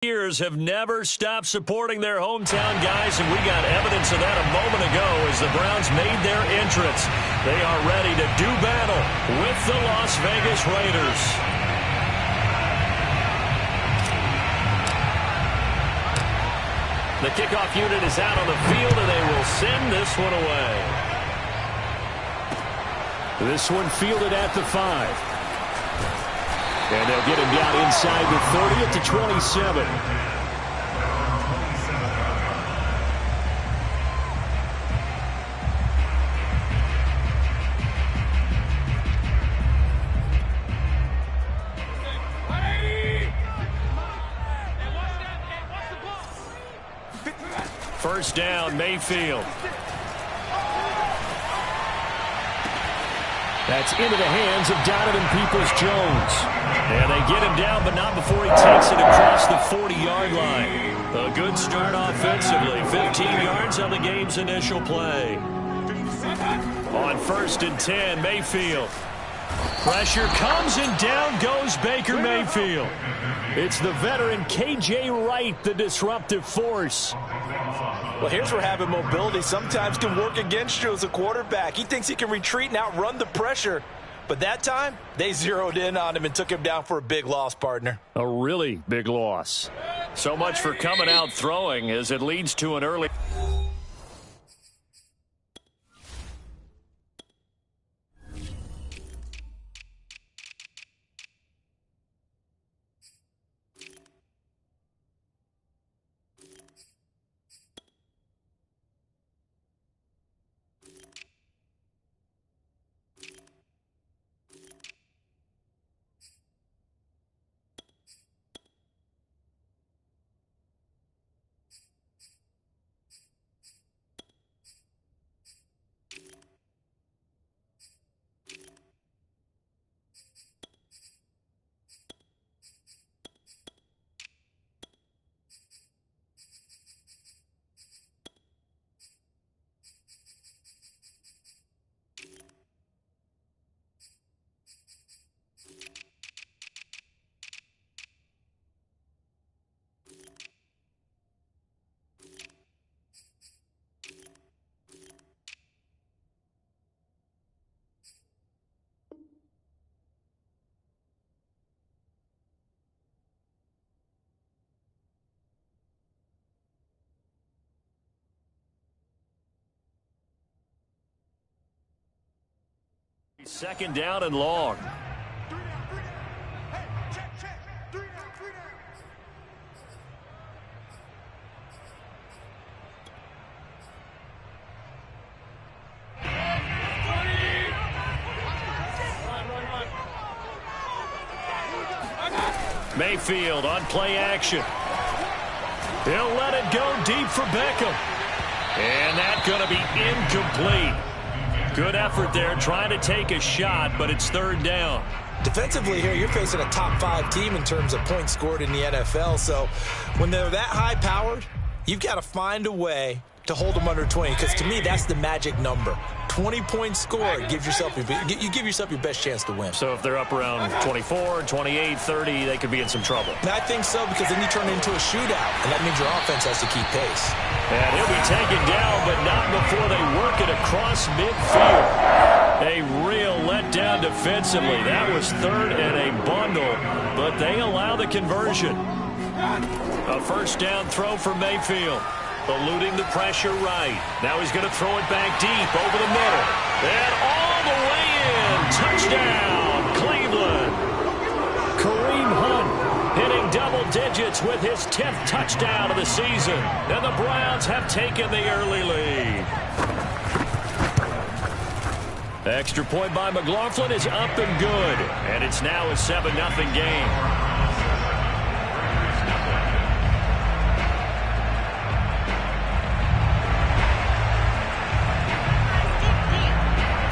Years have never stopped supporting their hometown guys, and we got evidence of that a moment ago as the Browns made their entrance. They are ready to do battle with the Las Vegas Raiders. The kickoff unit is out on the field, and they will send this one away. This one fielded at the 5. And they'll get him down inside the 30 at the 27. First down, Mayfield. That's into the hands of Donovan Peoples-Jones. And they get him down, but not before he takes it across the 40-yard line. A good start offensively. 15 yards on the game's initial play. On 1st and 10, Mayfield. Pressure comes, and down goes Baker Mayfield. It's the veteran K.J. Wright, the disruptive force. Well, here's where having mobility sometimes can work against you as a quarterback. He thinks he can retreat and outrun the pressure. But that time, they zeroed in on him and took him down for a big loss, partner. A really big loss. So much for coming out throwing as it leads to an early... Second down and long. Mayfield on play action. He'll let it go deep for Beckham. And that's going to be incomplete. Good effort there, trying to take a shot, but it's third down. Defensively here, you're facing a top 5 team in terms of points scored in the NFL. So when they're that high-powered, you've got to find a way to hold them under 20, because to me, that's the magic number. 20 points scored, you give yourself your best chance to win. So if they're up around 24, 28, 30, they could be in some trouble. And I think so, because then you turn it into a shootout, and that means your offense has to keep pace. And he'll be taken down, but not before they work it across midfield. A real letdown defensively. That was third and a bundle, but they allow the conversion. A first down throw for Mayfield. Eluding the pressure right. Now he's going to throw it back deep over the middle. And all the way in. Touchdown, Cleveland. Kareem Hunt hitting double digits with his 10th touchdown of the season. And the Browns have taken the early lead. Extra point by McLaughlin is up and good. And it's now a 7-0 game.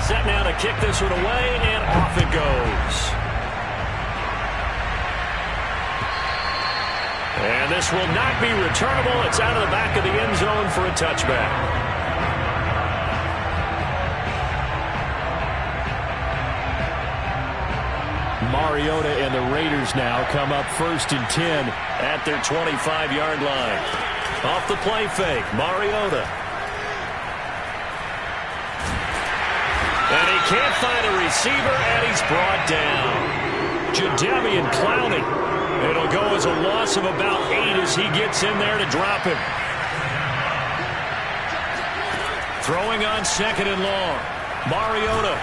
Set now to kick this one away, and off it goes. And this will not be returnable. It's out of the back of the end zone for a touchback. Mariota and the Raiders now come up 1st and 10 at their 25-yard line. Off the play fake, Mariota. And he can't find a receiver, and he's brought down. Jadeveon Clowney. It'll go as a loss of about 8 as he gets in there to drop him. Throwing on 2nd and long. Mariota.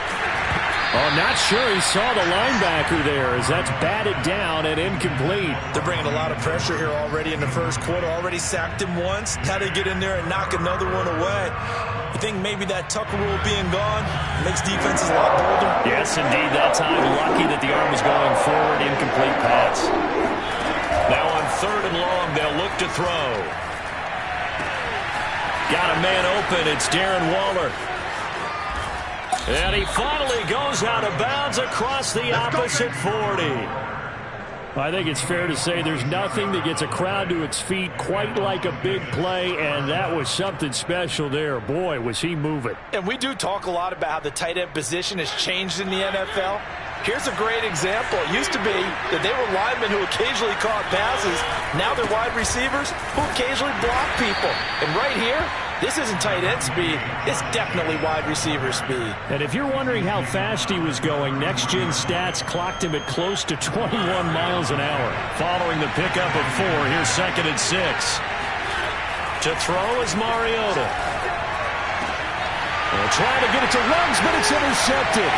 Oh, not sure he saw the linebacker there as that's batted down and incomplete. They're bringing a lot of pressure here already in the first quarter. Already sacked him once. Had to get in there and knock another one away. You think maybe that Tucker rule being gone makes defenses a lot bolder? Yes, indeed. That time, lucky that the arm was going forward. Incomplete pass. Now on 3rd and long, they'll look to throw. Got a man open. It's Darren Waller. And he finally goes out of bounds across the opposite 40. I think it's fair to say there's nothing that gets a crowd to its feet quite like a big play, and that was something special there. Boy, was he moving. And we do talk a lot about how the tight end position has changed in the NFL. Here's a great example. It used to be that they were linemen who occasionally caught passes. Now they're wide receivers who occasionally block people. And right here, this isn't tight end speed. It's definitely wide receiver speed. And if you're wondering how fast he was going, Next Gen Stats clocked him at close to 21 miles an hour. Following the pickup of 4, here's 2nd and 6. To throw is Mariota. They'll try to get it to Ruggs, but it's intercepted.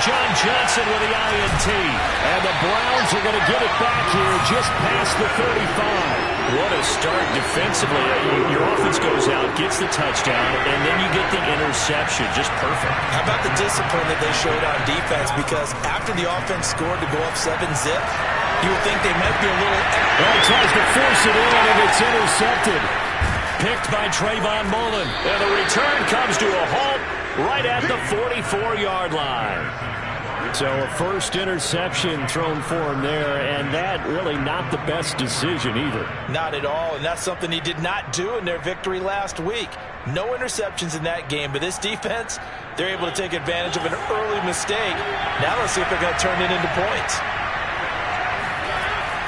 John Johnson with the INT. And the Browns are going to get it back here just past the 35. What a start defensively. Your offense goes out, gets the touchdown, and then you get the interception. Just perfect. How about the discipline that they showed on defense? Because after the offense scored to go up 7-zip, you would think they might be a little... Well, he tries to force it in, and it's intercepted. Picked by Trayvon Mullen. And the return comes to a halt right at the 44-yard line. So a first interception thrown for him there, and that really not the best decision either. Not at all, and that's something he did not do in their victory last week. No interceptions in that game, but this defense, they're able to take advantage of an early mistake. Now let's see if they're going to turn it into points.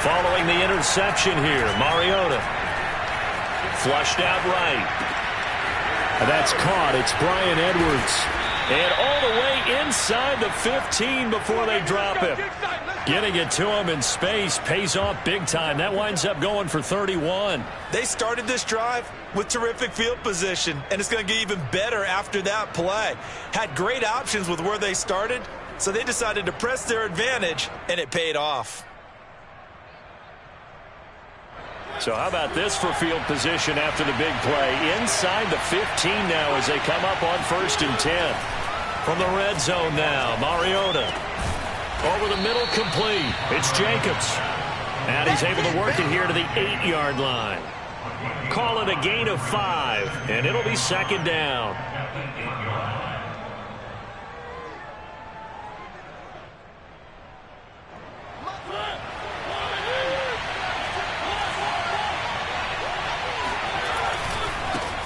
Following the interception here, Mariota. Flushed out right. That's caught. It's Brian Edwards. And all the way inside the 15 before they drop him. Getting it to him in space pays off big time. That winds up going for 31. They started this drive with terrific field position, and it's going to get even better after that play. Had great options with where they started, so they decided to press their advantage, and it paid off. So how about this for field position after the big play? Inside the 15 now as they come up on 1st and 10. From the red zone now, Mariota. Over the middle, complete. It's Jacobs. And he's able to work it here to the 8-yard line. Call it a gain of 5, and it'll be 2nd down.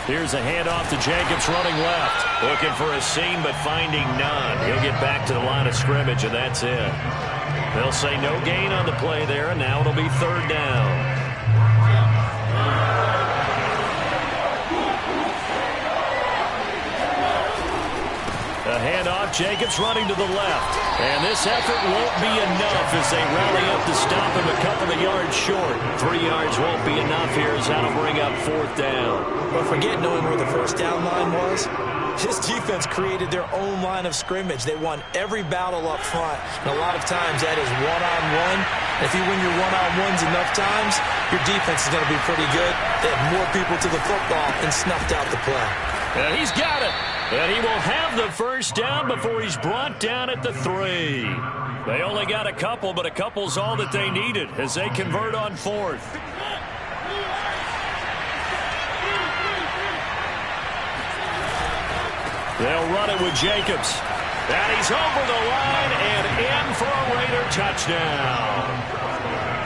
Here's a handoff to Jacobs running left. Looking for a seam, but finding none. He'll get back to the line of scrimmage, and that's it. They'll say no gain on the play there, and now it'll be 3rd down. A handoff, Jacobs running to the left. And this effort won't be enough as they rally up to stop him a couple of yards short. 3 yards won't be enough here as that'll bring up 4th down. But forget knowing where the first down line was. This defense created their own line of scrimmage. They won every battle up front. And a lot of times that is one-on-one. If you win your one-on-ones enough times, your defense is going to be pretty good. They had more people to the football and snuffed out the play. And he's got it. And he will have the first down before he's brought down at the 3. They only got a couple, but a couple's all that they needed as they convert on 4th. They'll run it with Jacobs. And he's over the line and in for a Raider touchdown.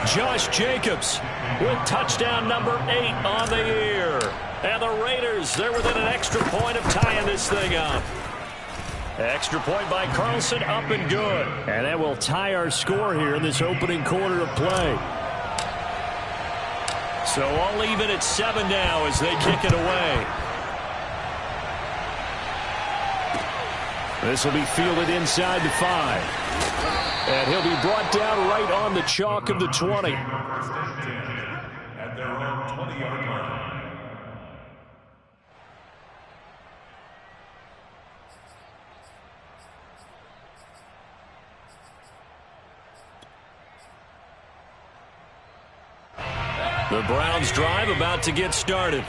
Josh Jacobs with touchdown number 8 on the year. And the Raiders, they're within an extra point of tying this thing up. Extra point by Carlson, up and good. And that will tie our score here in this opening quarter of play. So I'll leave it at 7 now as they kick it away. This will be fielded inside the 5. And he'll be brought down right on the chalk of the 20. At their own 20-yard line. The Browns drive about to get started.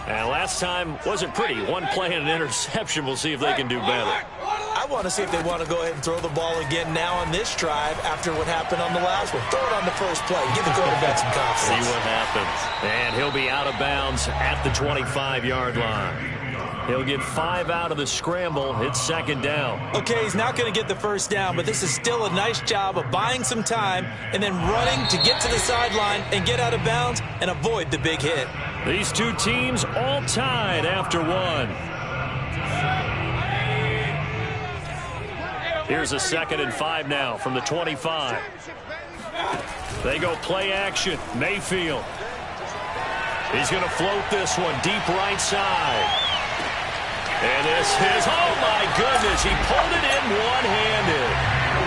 And last time wasn't pretty. One play and an interception. We'll see if they can do better. I want to see if they want to go ahead and throw the ball again now on this drive after what happened on the last one. Throw it on the first play. Give the quarterback some confidence. See what happens. And he'll be out of bounds at the 25-yard line. He'll get 5 out of the scramble. It's second down. Okay, he's not going to get the first down, but this is still a nice job of buying some time and then running to get to the sideline and get out of bounds and avoid the big hit. These two teams all tied after one. Here's a 2nd and 5 now from the 25. They go play action. Mayfield. He's going to float this one deep right side. And this is, oh my goodness, he pulled it in one-handed.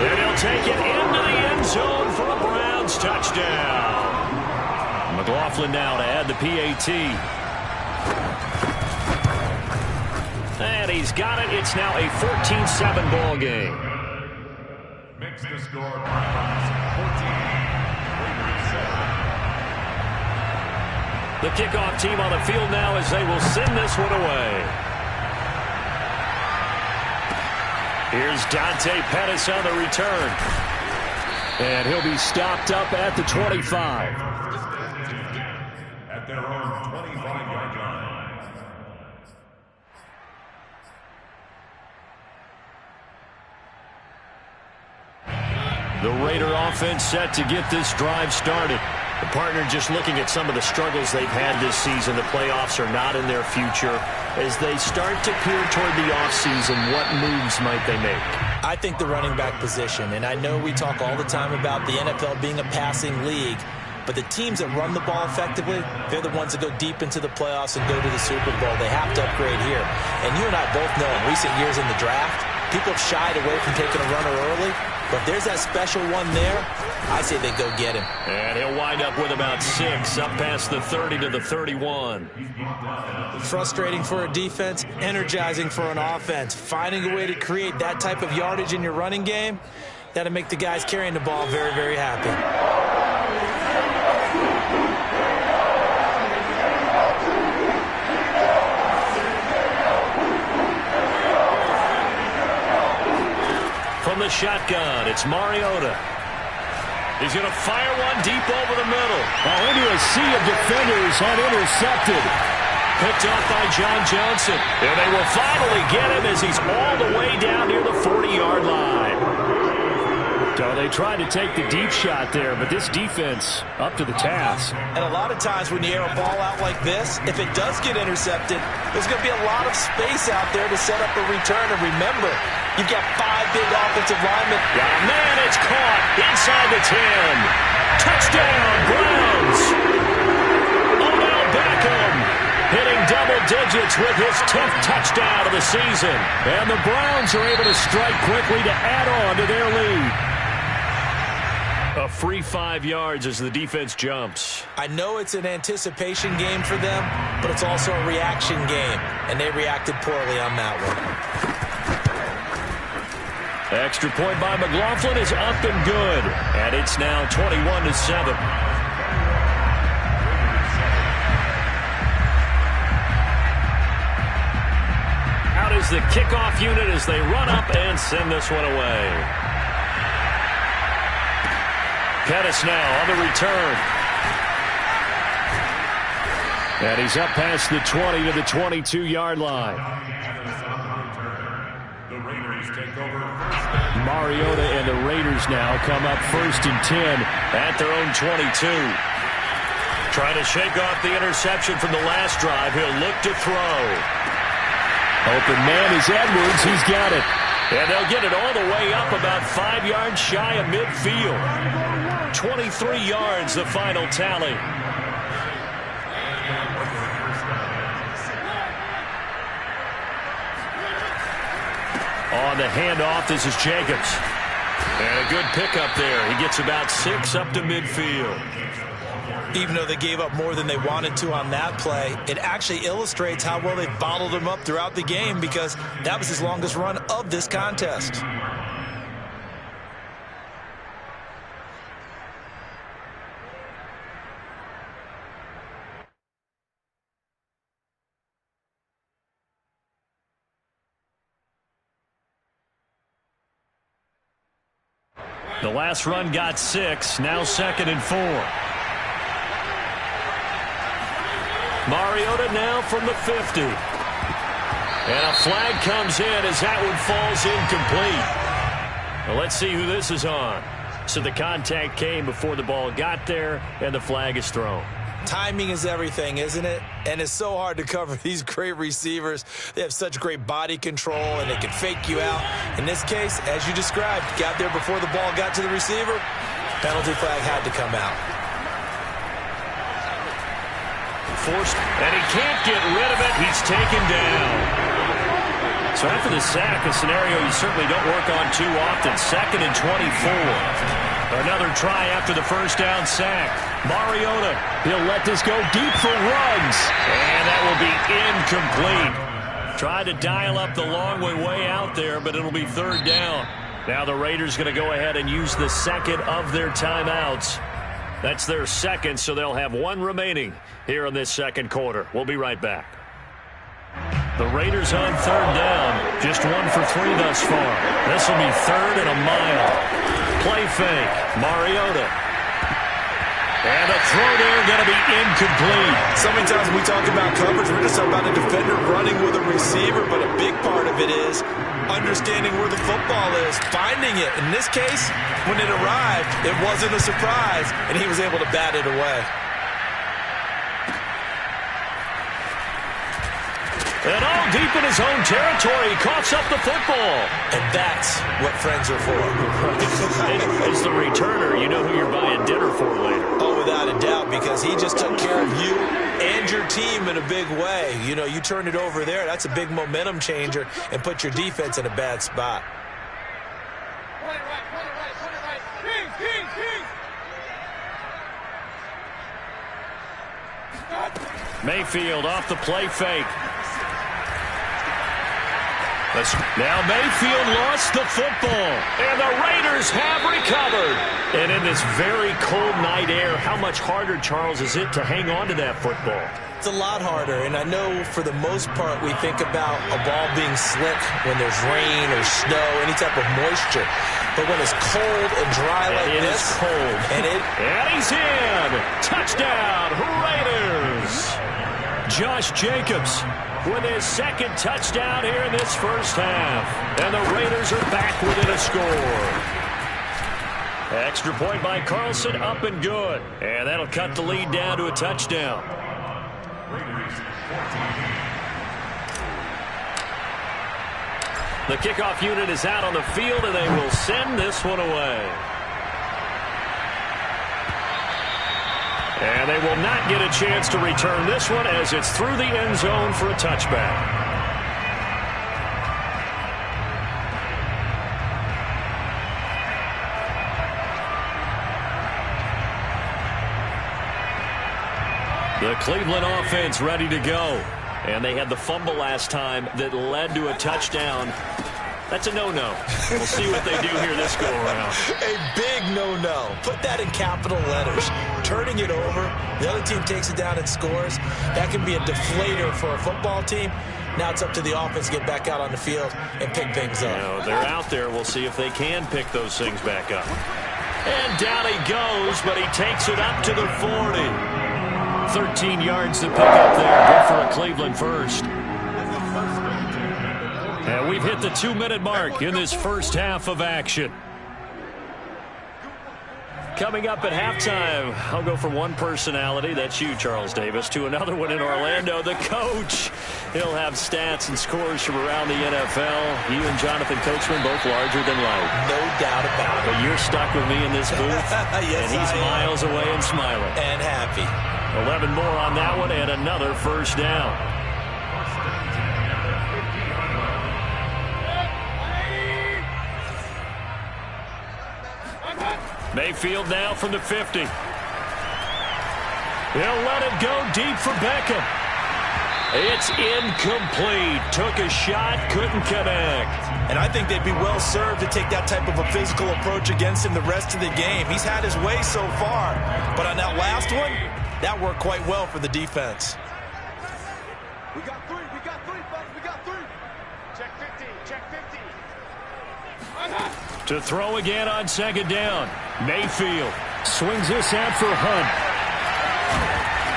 And he'll take it into the end zone for a Browns touchdown. McLaughlin now to add the PAT. And he's got it. It's now a 14-7 ball game. Makes the score 14. The kickoff team on the field now as they will send this one away. Here's Dante Pettis on the return. And he'll be stopped up at the 25. At their own 25-yard line. The Raider offense set to get this drive started. The partner just looking at some of the struggles they've had this season. The playoffs are not in their future. As they start to peer toward the offseason, what moves might they make? I think the running back position, and I know we talk all the time about the NFL being a passing league, but the teams that run the ball effectively, they're the ones that go deep into the playoffs and go to the Super Bowl. They have to upgrade here. And you and I both know in recent years in the draft, people have shied away from taking a runner early, but if there's that special one there, I say they go get him. And he'll wind up with about 6, up past the 30 to the 31. Frustrating for a defense, energizing for an offense. Finding a way to create that type of yardage in your running game, that'll make the guys carrying the ball very, very happy. From the shotgun, it's Mariota. He's going to fire one deep over the middle. Oh, into a sea of defenders and intercepted. Picked off by John Johnson. And they will finally get him as he's all the way down near the 40-yard line. So they tried to take the deep shot there, but this defense up to the task. And a lot of times when you air a ball out like this, if it does get intercepted, there's going to be a lot of space out there to set up a return. And remember, you've got 5 big offensive linemen. Oh, man, it's caught inside the 10. Touchdown, Browns. Odell Beckham hitting double digits with his 10th touchdown of the season. And the Browns are able to strike quickly to add on to their lead. A free 5 yards as the defense jumps. I know it's an anticipation game for them, but it's also a reaction game, and they reacted poorly on that one. Extra point by McLaughlin is up and good, and it's now 21-7. Out is the kickoff unit as they run up and send this one away. Pettis now on the return. And he's up past the 20 to the 22-yard line. The Raiders take over. Mariota and the Raiders now come up 1st and 10 at their own 22. Trying to shake off the interception from the last drive. He'll look to throw. Open man is Edwards. He's got it. And they'll get it all the way up about 5 yards shy of midfield. 23 yards, the final tally. On the handoff, this is Jacobs. And a good pickup there. He gets about 6 up to midfield. Even though they gave up more than they wanted to on that play, it actually illustrates how well they've bottled him up throughout the game, because that was his longest run of this contest. The last run got 6, now 2nd and 4. Mariota now from the 50. And a flag comes in as that one falls incomplete. Well, let's see who this is on. So the contact came before the ball got there, and the flag is thrown. Timing is everything, isn't it? And it's so hard to cover these great receivers. They have such great body control, and they can fake you out. In this case, as you described, got there before the ball got to the receiver. Penalty flag had to come out. Forced, and he can't get rid of it. He's taken down. So after the sack, a scenario you certainly don't work on too often. 2nd and 24. Another try after the first down sack. Mariota, he'll let this go deep for runs. And that will be incomplete. Tried to dial up the long way out there, but it'll be 3rd down. Now the Raiders going to go ahead and use the second of their timeouts. That's their second, so they'll have 1 remaining here in this second quarter. We'll be right back. The Raiders on 3rd down. Just 1 for 3 thus far. This will be 3rd and a mile. Play fake. Mariota. And a throw there going to be incomplete. So many times when we talk about coverage, we're just talking about a defender running with a receiver, but a big part of it is understanding where the football is, finding it. In this case, when it arrived, it wasn't a surprise, and he was able to bat it away. And all deep in his own territory, he coughs up the football. And that's what friends are for. As the returner, you know who you're buying dinner for later. Oh, without a doubt, because he just took care of you and your team in a big way. You know, you turn it over there, that's a big momentum changer, and put your defense in a bad spot. Mayfield off the play fake. Now Mayfield lost the football, and the Raiders have recovered. And in this very cold night air, how much harder, Charles, is it to hang on to that football? It's a lot harder, and I know for the most part we think about a ball being slick when there's rain or snow, any type of moisture. But when it's cold and dry like this, it is cold. And he's in. Touchdown, Raiders. Josh Jacobs with his 2nd touchdown here in this first half. And the Raiders are back within a score. Extra point by Carlson, up and good. And that'll cut the lead down to a touchdown. The kickoff unit is out on the field, and they will send this one away. And they will not get a chance to return this one as it's through the end zone for a touchback. The Cleveland offense ready to go. And they had the fumble last time that led to a touchdown. That's a no-no. We'll see what they do here this go-around. A big no-no. Put that in capital letters. Turning it over, the other team takes it down and scores. That can be a deflator for a football team. Now it's up to the offense to get back out on the field and pick things up. You know, they're out there. We'll see if they can pick those things back up. And down he goes, but he takes it up to the 40. 13 yards to pick up there. Good for a Cleveland first. And we've hit the 2-minute mark in this first half of action. coming up at halftime. I'll go from one personality, that's you, Charles Davis, to another one in Orlando, the coach. He'll have stats and scores from around the NFL. You and Jonathan Coachman both larger than life. No doubt about it. But you're stuck with me in this booth, yes, and he's miles away and smiling. And happy. 11 more on that one, and another first down. Mayfield now from the 50. He'll let it go deep for Beckham. It's incomplete. Took a shot, couldn't connect. And I think they'd be well served to take that type of a physical approach against him the rest of the game. He's had his way so far. But on that last one, that worked quite well for the defense. We got three, folks, we got three. Check 50, check 50. To throw again on second down. Mayfield swings this out for Hunt.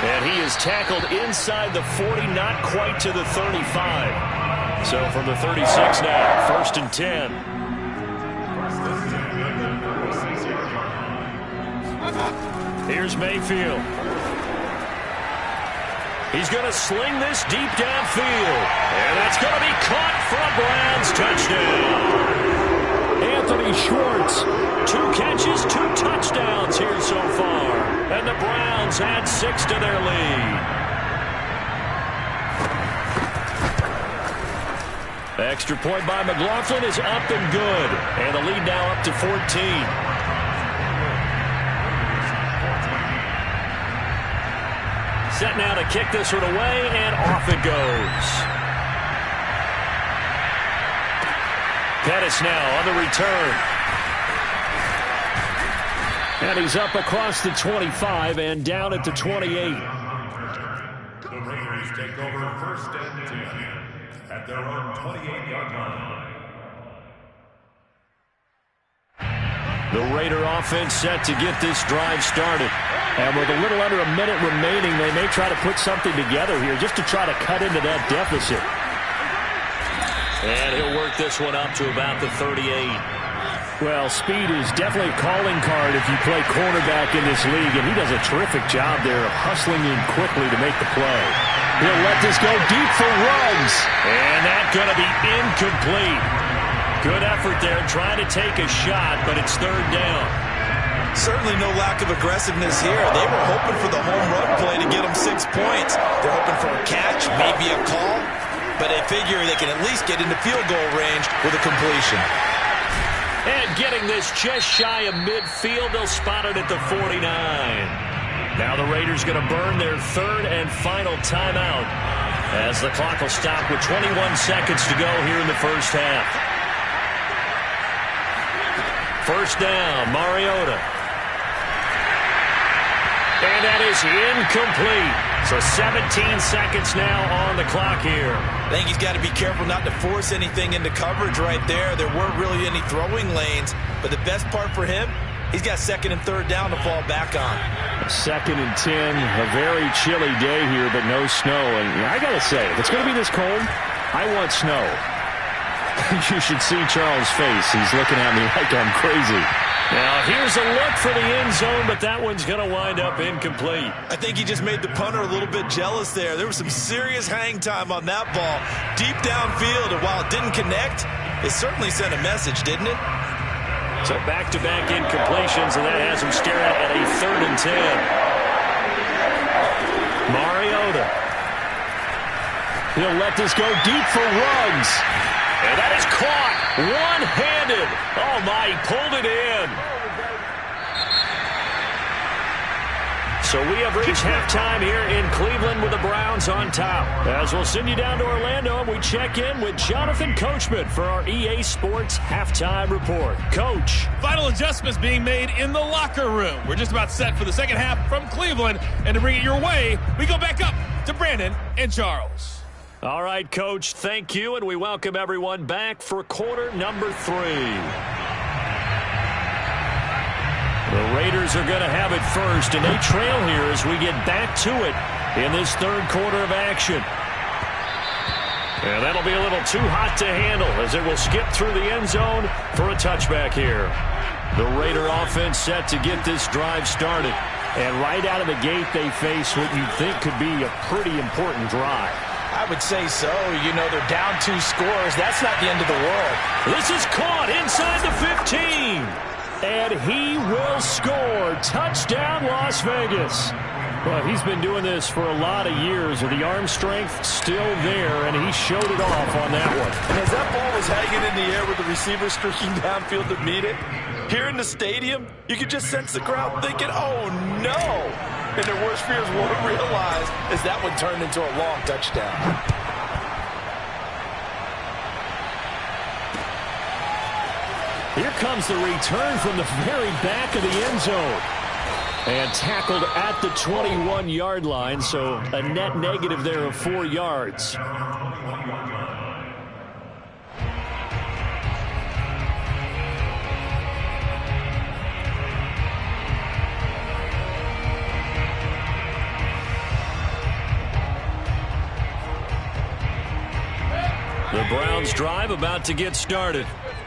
And he is tackled inside the 40, not quite to the 35. So from the 36 now, first and 10. Here's Mayfield. He's going to sling this deep downfield. And that's going to be caught for a Browns touchdown. Anthony Schwartz, 2 catches, 2 touchdowns here so far. And the Browns add 6 to their lead. Extra point by McLaughlin is up and good. And the lead now up to 14. Set now to kick this one away, and off it goes. Pettis now on the return. And he's up across the 25 and down at the 28. The Raiders take over first and 10 at their own 28-yard line. The Raider offense set to get this drive started. And with a little under a minute remaining, they may try to put something together here just to try to cut into that deficit. And he'll work this one up to about the 38. Well, speed is definitely a calling card if you play cornerback in this league, and he does a terrific job there of hustling in quickly to make the play. He'll let this go deep for Ruggs. And that's going to be incomplete. Good effort there trying to take a shot, but it's third down. Certainly no lack of aggressiveness here. They were hoping for the home run play to get them 6 points. They're hoping for a catch, maybe a call, but they figure they can at least get into field goal range with a completion. And getting this just shy of midfield, they'll spot it at the 49. Now the Raiders going to burn their third and final timeout as the clock will stop with 21 seconds to go here in the first half. First down, Mariota. And that is incomplete. So 17 seconds now on the clock here. I think he's got to be careful not to force anything into coverage right there. There weren't really any throwing lanes. But the best part for him, he's got second and third down to fall back on. Second and 10, a very chilly day here, but no snow. And I got to say, if it's going to be this cold, I want snow. You should see Charles' face. He's looking at me like I'm crazy. Now, here's a look for the end zone, but that one's going to wind up incomplete. I think he just made the punter a little bit jealous there. There was some serious hang time on that ball deep downfield, and while it didn't connect, it certainly sent a message, didn't it? So back-to-back incompletions, and that has him staring at a third and 10. Mariota. He'll let this go deep for Ruggs. And that is caught one-handed. Oh, my, he pulled it in. So we have reached halftime here in Cleveland with the Browns on top. As we'll send you down to Orlando, and we check in with Jonathan Coachman for our EA Sports Halftime Report. Coach. Final adjustments being made in the locker room. We're just about set for the second half from Cleveland. And to bring it your way, we go back up to Brandon and Charles. All right, Coach, thank you, and we welcome everyone back for quarter number 3. The Raiders are going to have it first, and they trail here as we get back to it in this third quarter of action. And that'll be a little too hot to handle as it will skip through the end zone for a touchback here. The Raider offense set to get this drive started. And right out of the gate, they face what you'd think could be a pretty important drive. I would say so. You know, they're down 2 scores. That's not the end of the world. This is caught inside the 15. And he will score. Touchdown, Las Vegas. Well, he's been doing this for a lot of years, and the arm strength still there, and he showed it off on that one. And as that ball was hanging in the air with the receiver streaking downfield to meet it, here in the stadium, you could just sense the crowd thinking, oh, no. And their worst fears won't realize as that one turned into a long touchdown. Here comes the return from the very back of the end zone. And tackled at the 21-yard line, so a net negative there of 4 yards. The Browns drive about to get started.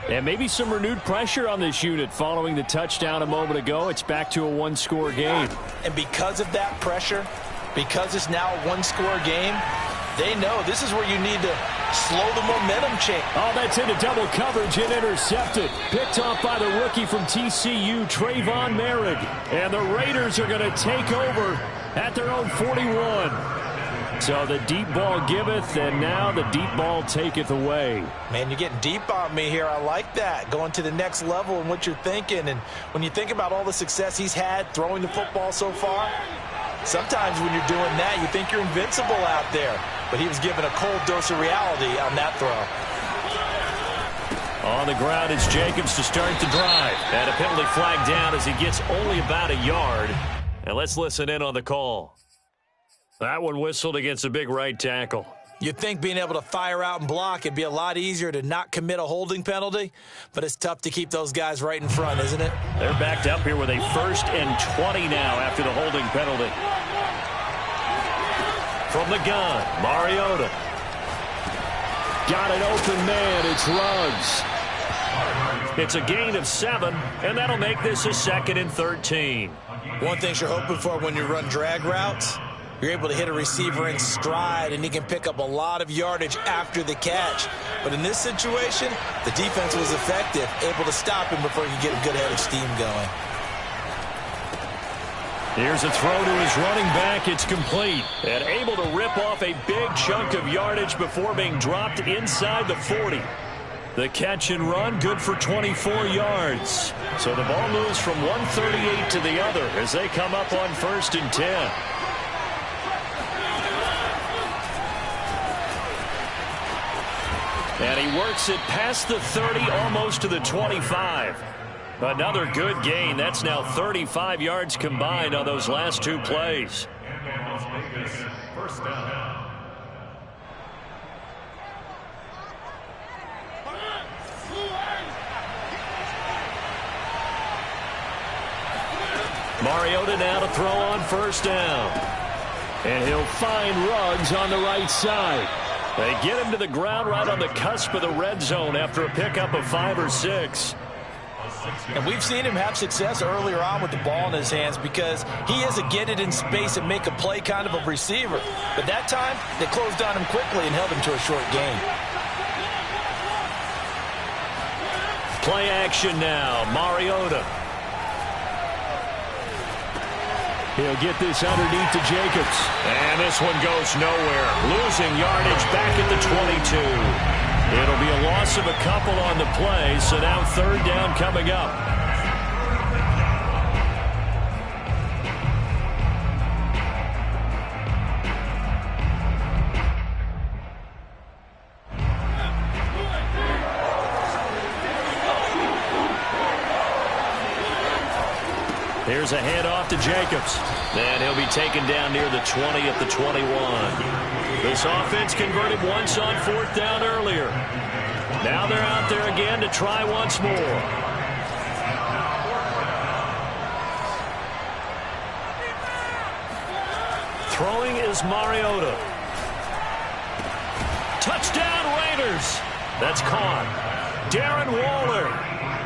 And maybe some renewed pressure on this unit following the touchdown a moment ago. It's back to a 1-score game. And because of that pressure, because it's now a 1-score game, they know this is where you need to slow the momentum change. Oh, that's into double coverage and intercepted. Picked off by the rookie from TCU, Trayvon Merrick. And the Raiders are going to take over at their own 41. So the deep ball giveth, and now the deep ball taketh away. Man, you're getting deep on me here. I like that. Going to the next level in what you're thinking. And when you think about all the success he's had throwing the football so far, sometimes when you're doing that, you think you're invincible out there. But he was given a cold dose of reality on that throw. On the ground is Jacobs to start the drive. And a penalty flag down as he gets only about a yard. And let's listen in on the call. That one whistled against a big right tackle. You'd think being able to fire out and block it'd be a lot easier to not commit a holding penalty, but it's tough to keep those guys right in front, isn't it? They're backed up here with a 1st and 20 now after the holding penalty. From the gun, Mariota. Got an open man, it's Ruggs. It's a gain of 7, and that'll make this a 2nd and 13. One thing you're hoping for when you run drag routes, you're able to hit a receiver in stride, and he can pick up a lot of yardage after the catch. But in this situation, the defense was effective, able to stop him before he could get a good head of steam going. Here's a throw to his running back. It's complete. And able to rip off a big chunk of yardage before being dropped inside the 40. The catch and run, good for 24 yards. So the ball moves from 138 to the other as they come up on 1st and 10. And he works it past the 30, almost to the 25. Another good gain. That's now 35 yards combined on those last 2 plays. First down. Mariota now to throw on 1st down. And he'll find Ruggs on the right side. They get him to the ground right on the cusp of the red zone after a pickup of 5 or 6. And we've seen him have success earlier on with the ball in his hands because he is a get it in space and make a play kind of a receiver. But that time, they closed on him quickly and held him to a short gain. Play action now. Mariota. He'll get this underneath to Jacobs. And this one goes nowhere. Losing yardage back at the 22. It'll be a loss of a couple on the play, so now 3rd down coming up. Here's a handoff to Jacobs. And he'll be taken down near the 20 at the 21. This offense converted once on 4th down earlier. Now they're out there again to try once more. Throwing is Mariota. Touchdown Raiders. That's caught. Darren Waller.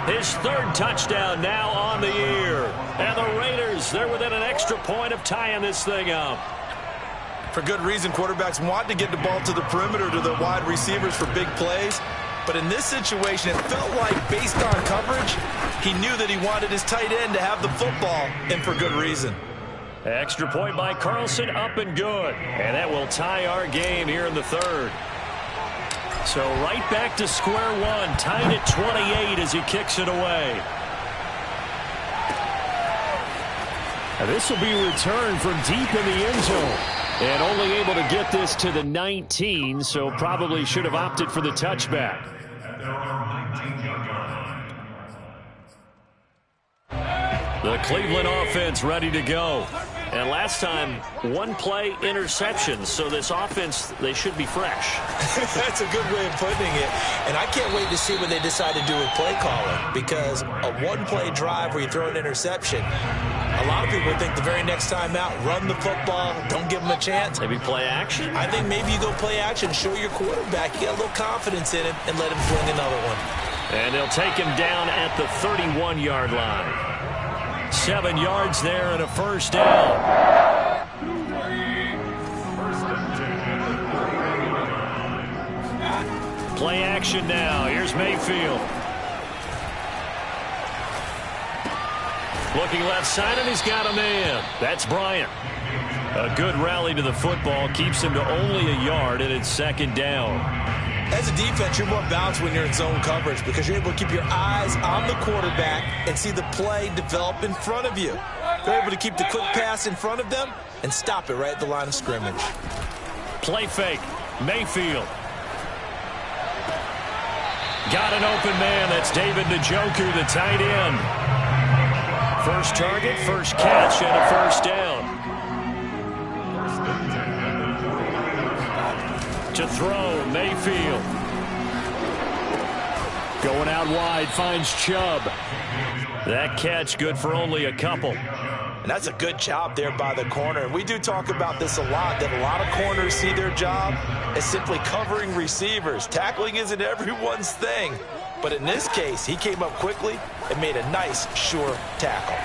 His third touchdown now on the year. And the Raiders, they're within an extra point of tying this thing up. For good reason, quarterbacks want to get the ball to the perimeter to their wide receivers for big plays. But in this situation, it felt like, based on coverage, he knew that he wanted his tight end to have the football, and for good reason. Extra point by Carlson, up and good. And that will tie our game here in the third. So right back to square one, tied at 28 as he kicks it away. Now this will be returned from deep in the end zone. And only able to get this to the 19, so probably should have opted for the touchback. The Cleveland offense ready to go. And last time, one play interception. So this offense, they should be fresh. That's a good way of putting it. And I can't wait to see what they decide to do with play calling. Because a one-play drive where you throw an interception, a lot of people think the very next time out, run the football, don't give them a chance. Maybe play action? I think maybe you go play action, show your quarterback, get a little confidence in him, and let him fling another one. And they'll take him down at the 31-yard line. 7 yards there and a first down. Play action now. Here's Mayfield. Looking left side, and he's got a man. That's Bryant. A good rally to the football. Keeps him to only a yard, and it's second down. As a defense, you're more balanced when you're in zone coverage because you're able to keep your eyes on the quarterback and see the play develop in front of you. You're able to keep the quick pass in front of them and stop it right at the line of scrimmage. Play fake. Mayfield. Got an open man. That's David Njoku, the tight end. First target, first catch, and a first down. To throw, Mayfield. Going out wide, finds Chubb. That catch good for only a couple. And that's a good job there by the corner. And we do talk about this a lot, that a lot of corners see their job as simply covering receivers. Tackling isn't everyone's thing. But in this case, he came up quickly and made a nice, sure tackle.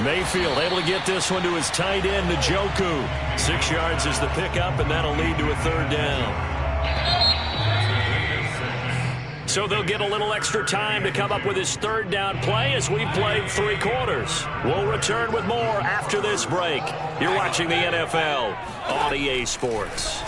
Mayfield able to get this one to his tight end, Njoku. 6 yards is the pickup, and that'll lead to a third down. So they'll get a little extra time to come up with his third down play as we've played 3 quarters. We'll return with more after this break. You're watching the NFL on EA Sports.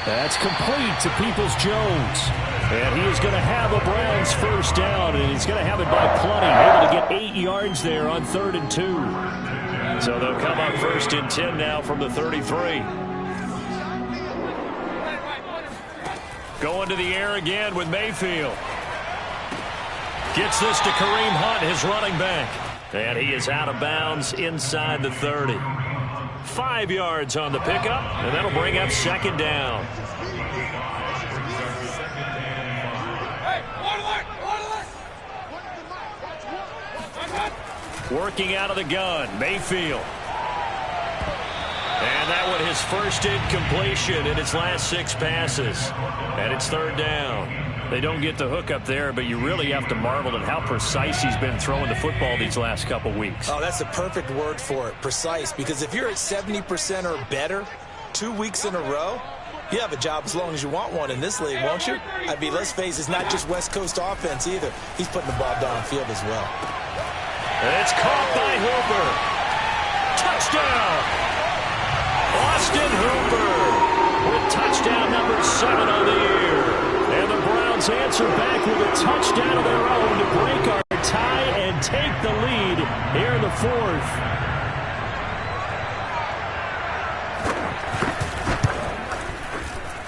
That's complete to Peoples-Jones. And he is going to have a Browns first down, and he's going to have it by plenty. Able to get 8 yards there on 3rd and 2. So they'll come up 1st and 10 now from the 33. Going to the air again with Mayfield. Gets this to Kareem Hunt, his running back. And he is out of bounds inside the 30. 5 yards on the pickup, and that'll bring up second down. Working out of the gun, Mayfield. And that one his first incompletion in its last 6 passes. And it's third down. They don't get the hook up there, but you really have to marvel at how precise he's been throwing the football these last couple weeks. Oh, that's a perfect word for it, precise. Because if you're at 70% or better 2 weeks in a row, you have a job as long as you want one in this league, won't you? I mean, let's face it, it's not just West Coast offense either. He's putting the ball downfield as well. And it's caught by Hooper. Touchdown! Austin Hooper with touchdown number 7 on the year. And the Browns answer back with a touchdown of their own to break our tie and take the lead here in the 4th.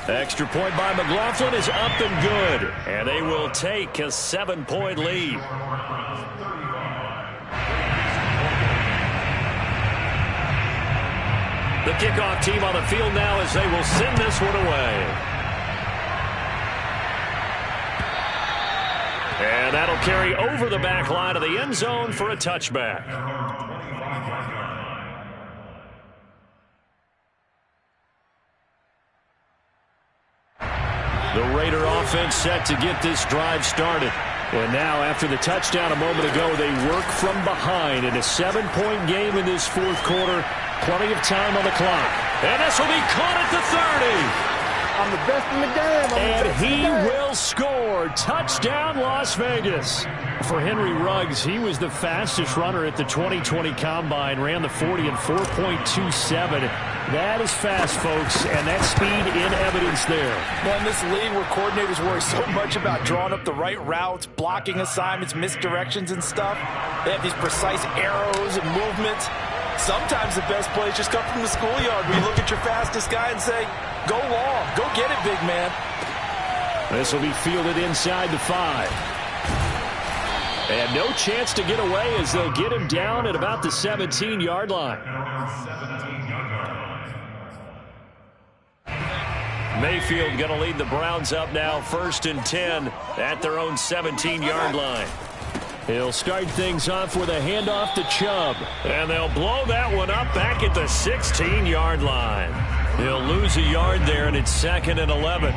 Extra point by McLaughlin is up and good. And they will take a 7-point lead. The kickoff team on the field now as they will send this one away. And that'll carry over the back line of the end zone for a touchback. The Raider offense set to get this drive started. And now, after the touchdown a moment ago, they work from behind in a 7-point game in this fourth quarter. Plenty of time on the clock. And this will be caught at the 30. I'm the best in the game. And he will score. Touchdown, Las Vegas. For Henry Ruggs, he was the fastest runner at the 2020 Combine. Ran the 40 in 4.27. That is fast, folks, and that speed in evidence there. Well, in this league where coordinators worry so much about drawing up the right routes, blocking assignments, misdirections and stuff, they have these precise arrows and movements. Sometimes the best plays just come from the schoolyard where you look at your fastest guy and say, go long, go get it, big man. This will be fielded inside the 5. And no chance to get away as they'll get him down at about the 17-yard line. Mayfield going to lead the Browns up now, 1st and 10 at their own 17-yard line. He'll start things off with a handoff to Chubb. And they'll blow that one up back at the 16-yard line. He'll lose a yard there, and it's 2nd and 11.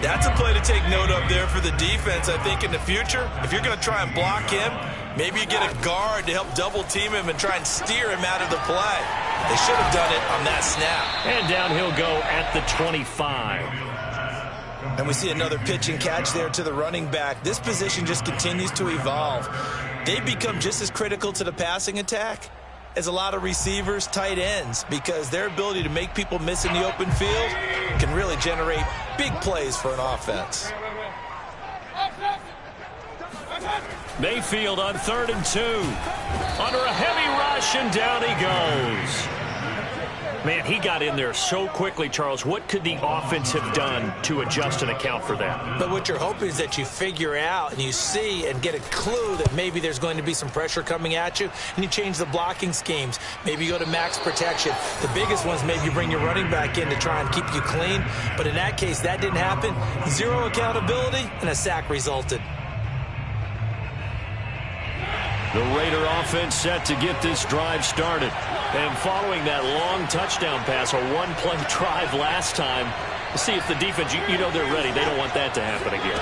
That's a play to take note of there for the defense, I think, in the future. If you're going to try and block him, maybe you get a guard to help double-team him and try and steer him out of the play. They should have done it on that snap. And down he'll go at the 25. And we see another pitch and catch there to the running back. This position just continues to evolve. They become just as critical to the passing attack as a lot of receivers, tight ends, because their ability to make people miss in the open field can really generate big plays for an offense. Mayfield on 3rd and 2. Under a heavy rush, and down he goes. Man, he got in there so quickly, Charles. What could the offense have done to adjust and account for that? But what you're hoping is that you figure out and you see and get a clue that maybe there's going to be some pressure coming at you, and you change the blocking schemes. Maybe you go to max protection. The biggest ones, maybe you bring your running back in to try and keep you clean. But in that case, that didn't happen. Zero accountability, and a sack resulted. The Raider offense set to get this drive started. And following that long touchdown pass, a one-play drive last time, see if the defense, you know they're ready. They don't want that to happen again.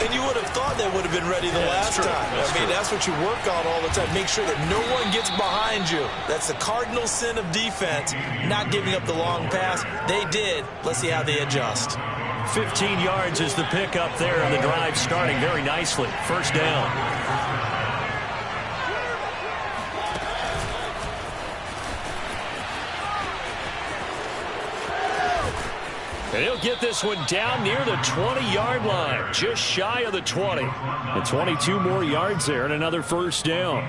And you would have thought they would have been ready the last time. That's what you work on all the time. Make sure that no one gets behind you. That's the cardinal sin of defense, not giving up the long pass. They did. Let's see how they adjust. 15 yards is the pickup there, and the drive starting very nicely. 1st down. And he'll get this one down near the 20-yard line, just shy of the 20. And 22 more yards there and another 1st down.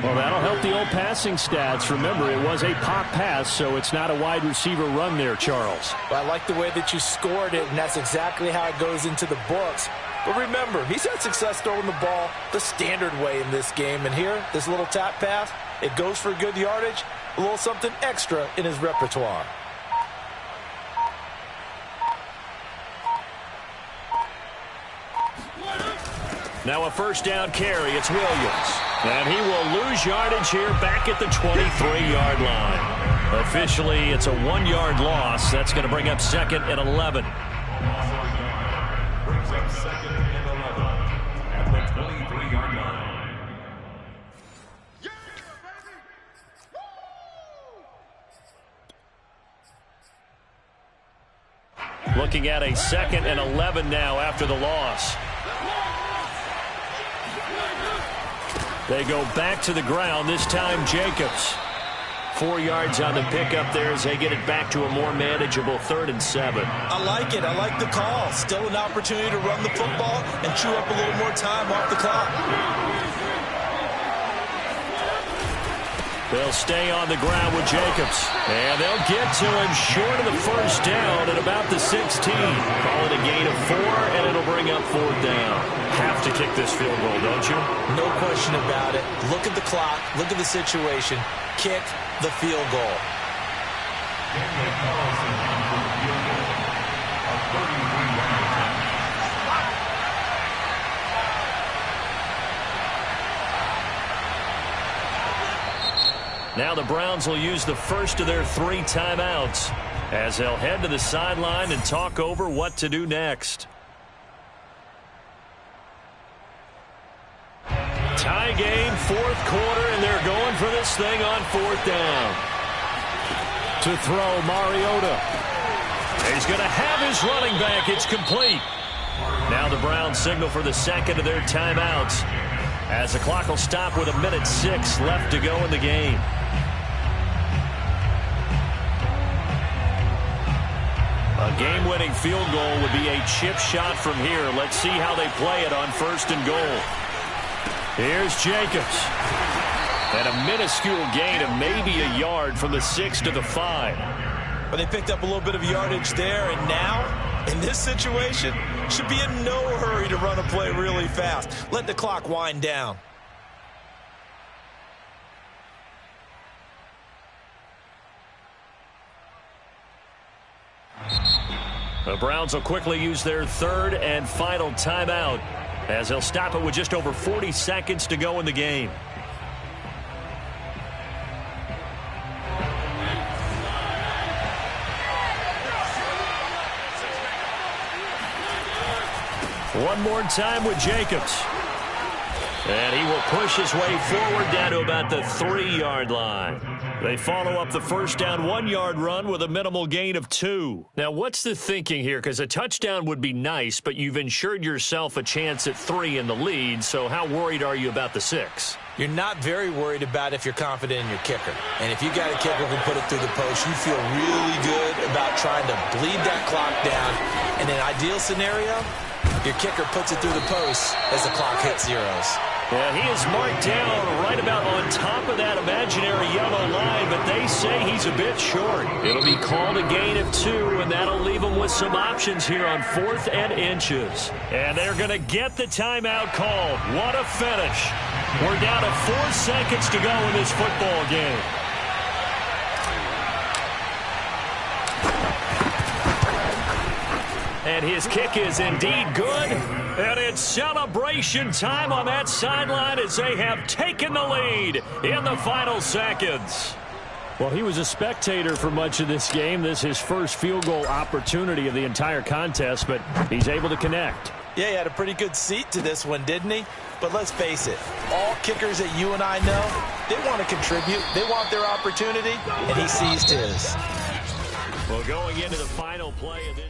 Well, that'll help the old passing stats. Remember, it was a pop pass, so it's not a wide receiver run there, Charles. Well, I like the way that you scored it, and that's exactly how it goes into the books. But remember, he's had success throwing the ball the standard way in this game. And here, this little tap pass, it goes for good yardage, a little something extra in his repertoire. Now a 1st down carry. It's Williams. And he will lose yardage here back at the 23-yard line. Officially, it's a 1-yard loss. That's going to bring up 2nd and 11. Brings up 2nd and 11 at the 23-yard line. Looking at a 2nd and 11 now after the loss. They go back to the ground, this time Jacobs. 4 yards on the pickup there as they get it back to a more manageable 3rd and 7. I like it. I like the call. Still an opportunity to run the football and chew up a little more time off the clock. They'll stay on the ground with Jacobs. And they'll get to him short of the 1st down at about the 16. Call it a gain of 4, and it'll bring up 4th down. Have to kick this field goal, don't you? No question about it. Look at the clock. Look at the situation. Kick the field goal. Now the Browns will use the first of their 3 timeouts as they'll head to the sideline and talk over what to do next. Tie game, fourth quarter, and they're going for this thing on fourth down. To throw, Mariota. He's going to have his running back. It's complete. Now the Browns signal for the second of their timeouts, as the clock will stop with 1:06 left to go in the game. A game-winning field goal would be a chip shot from here. Let's see how they play it on first and goal. Here's Jacobs. And a minuscule gain of maybe a yard from the 6 to the 5. But they picked up a little bit of yardage there, and now, in this situation, should be in no hurry to run a play really fast. Let the clock wind down. The Browns will quickly use their third and final timeout, as they'll stop it with just over 40 seconds to go in the game. One more time with Jacobs. And he will push his way forward down to about the 3-yard line. They follow up the first down 1-yard run with a minimal gain of 2. Now, what's the thinking here? Because a touchdown would be nice, but you've ensured yourself a chance at 3 in the lead, so how worried are you about the 6? You're not very worried about if you're confident in your kicker. And if you got a kicker who can put it through the post, you feel really good about trying to bleed that clock down. In an ideal scenario, your kicker puts it through the post as the clock hits zeros. Yeah, he is marked down right about on top of that imaginary yellow line, but they say he's a bit short. It'll be called a gain of 2, and that'll leave them with some options here on 4th and inches. And they're going to get the timeout called. What a finish. We're down to 4 seconds to go in this football game. And his kick is indeed good. And it's celebration time on that sideline as they have taken the lead in the final seconds. Well, he was a spectator for much of this game. This is his first field goal opportunity of the entire contest, but he's able to connect. Yeah, he had a pretty good seat to this one, didn't he? But let's face it, all kickers that you and I know, they want to contribute. They want their opportunity, and he seized his. Well, going into the final play of this...